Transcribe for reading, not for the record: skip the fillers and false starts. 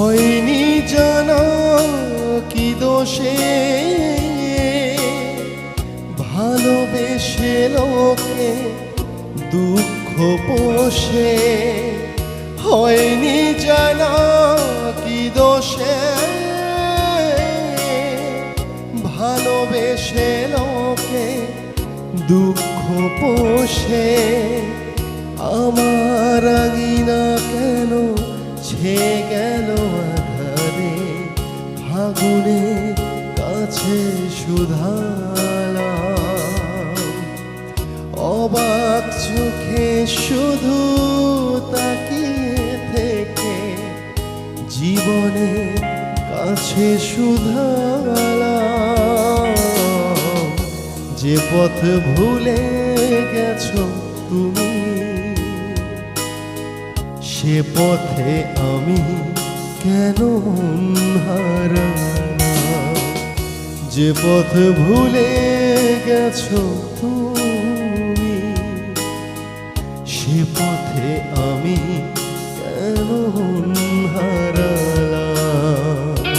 হয়নি জানা কি দোষে ভালোবেসে লোকে দুঃখ পোষে। হয়নি জানা কি দোষে ভালোবেসে লোকে দুঃখ পোষে। আমার আঙিনা কেন ছে গেল আধারে, ফাগুনে কাছে শুধালাম। অবাক চোখে শুধু তাকিয়ে থেকে জীবনে কাছে শুধালাম। যে পথ ভুলে গেছো তুমি, সে পথে আমি কেন মন হারালাম। যে পথ ভুলে গেছো তুমি, সে পথে আমি